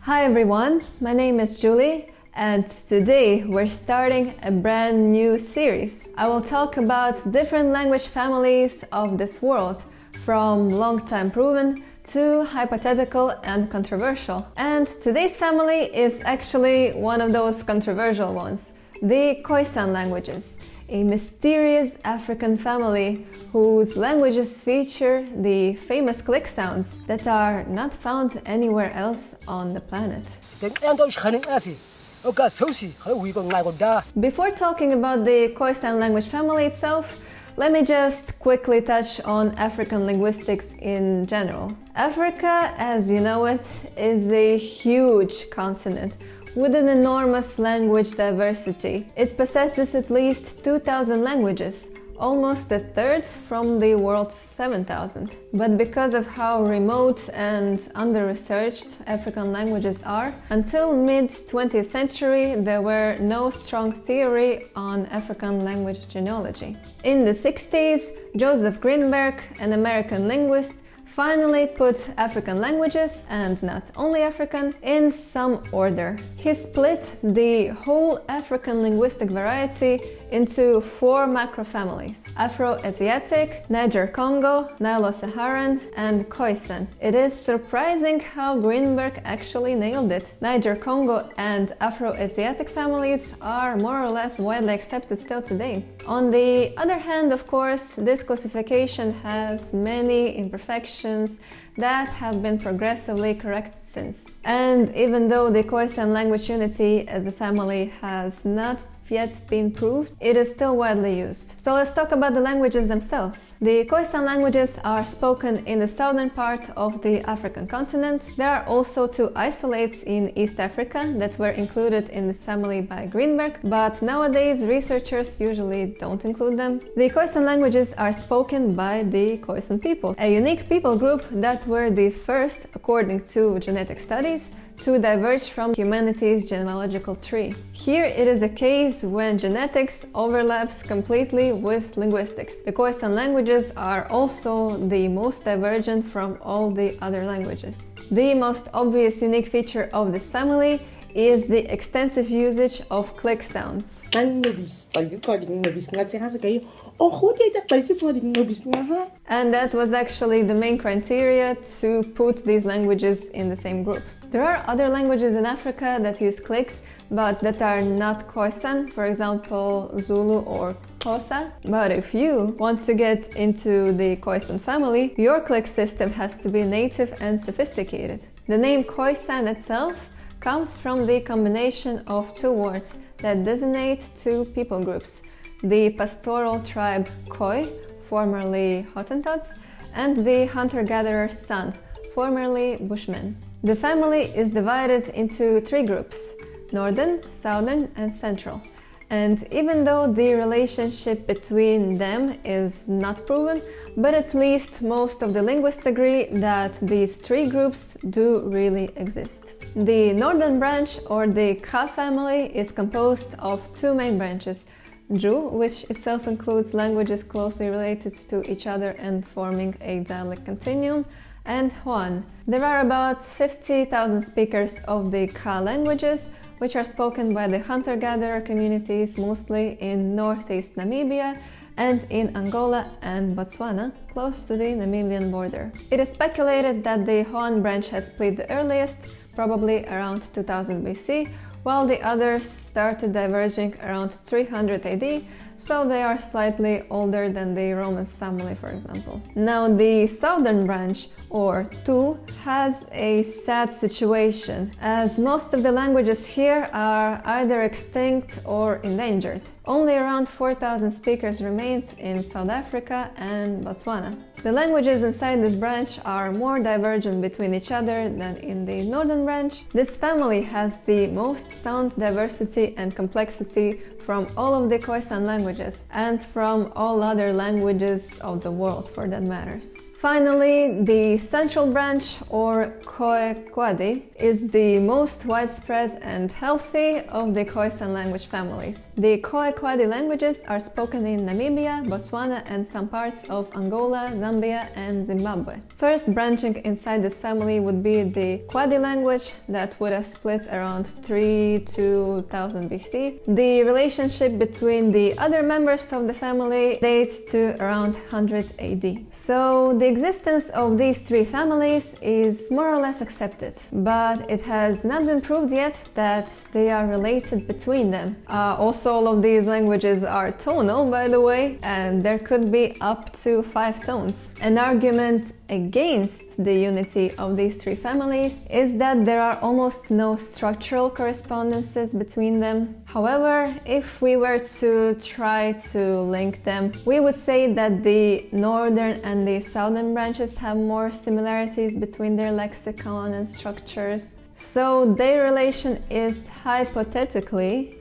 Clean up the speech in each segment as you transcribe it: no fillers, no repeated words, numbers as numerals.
Hi everyone, my name is Julie and today we're starting a brand new series. I will talk about different language families of this world, from long-time proven to hypothetical and controversial. And today's family is actually one of those controversial ones, the Khoisan languages, a mysterious African family whose languages feature the famous click sounds that are not found anywhere else on the planet. Before talking about the Khoisan language family itself, let me just quickly touch on African linguistics in general. Africa, as you know it, is a huge continent with an enormous language diversity. It possesses at least 2,000 languages, almost a third from the world's 7,000. But because of how remote and under-researched African languages are, until mid-20th century there were no strong theory on African language genealogy. In the 60s, Joseph Greenberg, an American linguist, finally put African languages, and not only African, in some order. He split the whole African linguistic variety into 4 macrofamilies: Afro-Asiatic, Niger-Congo, Nilo-Saharan, and Khoisan. It is surprising how Greenberg actually nailed it. Niger-Congo and Afro-Asiatic families are more or less widely accepted still today. On the other hand, of course, this classification has many imperfections that have been progressively corrected since. And even though the Khoisan language unity as a family has not yet been proved, it is still widely used. So let's talk about the languages themselves. The Khoisan languages are spoken in the southern part of the African continent. There are also 2 isolates in East Africa that were included in this family by Greenberg, but nowadays researchers usually don't include them. The Khoisan languages are spoken by the Khoisan people, a unique people group that were the first, according to genetic studies, to diverge from humanity's genealogical tree. Here it is a case when genetics overlaps completely with linguistics. The Khoisan languages are also the most divergent from all the other languages. The most obvious unique feature of this family is the extensive usage of click sounds. And that was actually the main criteria to put these languages in the same group. There are other languages in Africa that use clicks, but that are not Khoisan, for example Zulu or Xhosa. But if you want to get into the Khoisan family, your click system has to be native and sophisticated. The name Khoisan itself comes from the combination of 2 words that designate 2 people groups: the pastoral tribe Khoi, formerly Hottentots, and the hunter-gatherer San, formerly Bushmen. The family is divided into 3 groups: Northern, Southern, and Central. And even though the relationship between them is not proven, but at least most of the linguists agree that these 3 groups do really exist. The Northern branch, or the Kha family, is composed of 2 main branches: Ju, which itself includes languages closely related to each other and forming a dialect continuum, and Hoan. There are about 50,000 speakers of the Kha languages, which are spoken by the hunter-gatherer communities mostly in northeast Namibia and in Angola and Botswana, close to the Namibian border. It is speculated that the Hoan branch has split the earliest, probably around 2000 BC, while the others started diverging around 300 AD, so they are slightly older than the Romans family, for example. Now, the southern branch, or Tu, has a sad situation, as most of the languages here are either extinct or endangered. Only around 4,000 speakers remained in South Africa and Botswana. The languages inside this branch are more divergent between each other than in the northern branch. This family has the most sound diversity and complexity from all of the Khoisan languages, and from all other languages of the world, for that matters. Finally, the central branch, or Khoekhoe, is the most widespread and healthy of the Khoisan language families. The Khoekhoe languages are spoken in Namibia, Botswana, and some parts of Angola, Zambia, and Zimbabwe. First branching inside this family would be the Khoekhoe language that would have split around 2000 BC. The relationship between the other members of the family dates to around 100 AD. So the existence of these three families is more or less accepted, but it has not been proved yet that they are related between them. Also, all of these languages are tonal, by the way, and there could be up to 5 tones. An argument against the unity of these three families is that there are almost no structural correspondences between them. However, if we were to try to link them, we would say that the northern and the southern branches have more similarities between their lexicon and structures. So their relation is hypothetically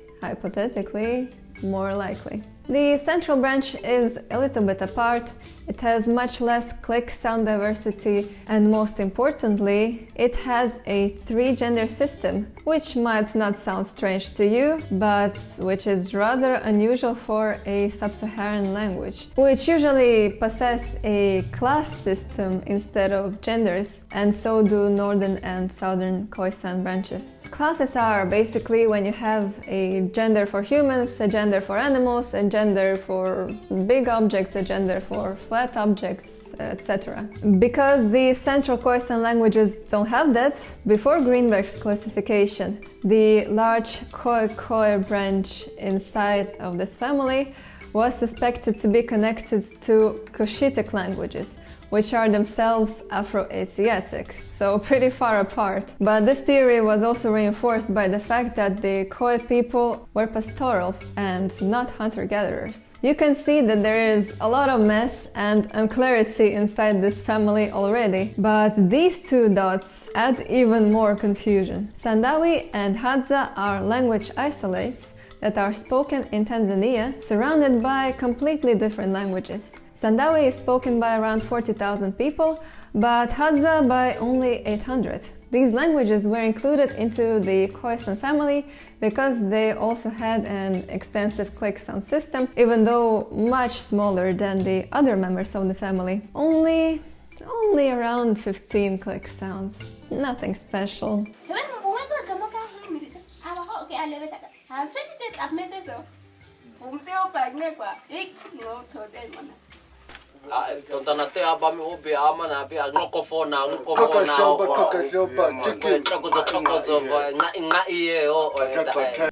more likely. The central branch is a little bit apart. It has much less click sound diversity, and most importantly, it has a 3-gender system, which might not sound strange to you, but which is rather unusual for a sub-Saharan language, which usually possess a class system instead of genders, and so do northern and southern Khoisan branches. Classes are basically when you have a gender for humans, a gender for animals, a gender for big objects, a gender for flat objects, etc. Because the central Khoisan languages don't have that, before Greenberg's classification, the large Khoekhoe branch inside of this family was suspected to be connected to Cushitic languages, which are themselves Afro-Asiatic, so pretty far apart. But this theory was also reinforced by the fact that the Khoi people were pastorals and not hunter-gatherers. You can see that there is a lot of mess and unclarity inside this family already, but these two dots add even more confusion. Sandawe and Hadza are language isolates that are spoken in Tanzania, surrounded by completely different languages. Sandawe is spoken by around 40,000 people, but Hadza by only 800. These languages were included into the Khoisan family because they also had an extensive click sound system, even though much smaller than the other members of the family. Only around 15 click sounds. Nothing special.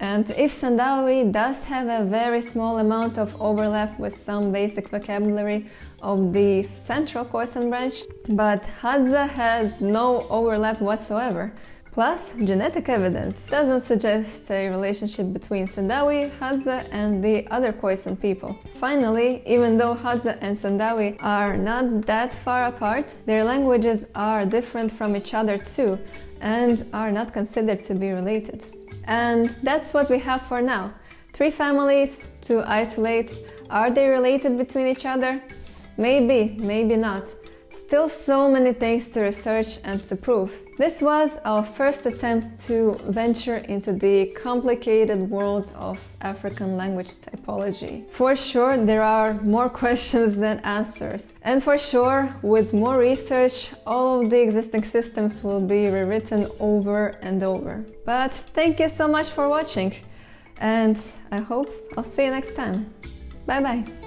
And if Sandawe does have a very small amount of overlap with some basic vocabulary of the central Khoisan branch, but Hadza has no overlap whatsoever. Plus, genetic evidence doesn't suggest a relationship between Sandawe, Hadza, and the other Khoisan people. Finally, even though Hadza and Sandawe are not that far apart, their languages are different from each other too, and are not considered to be related. And that's what we have for now. 3 families, 2 isolates. Are they related between each other? Maybe, maybe not. Still so many things to research and to prove. This was our first attempt to venture into the complicated world of African language typology. For sure, there are more questions than answers. And for sure, with more research, all of the existing systems will be rewritten over and over. But thank you so much for watching, and I hope I'll see you next time. Bye bye!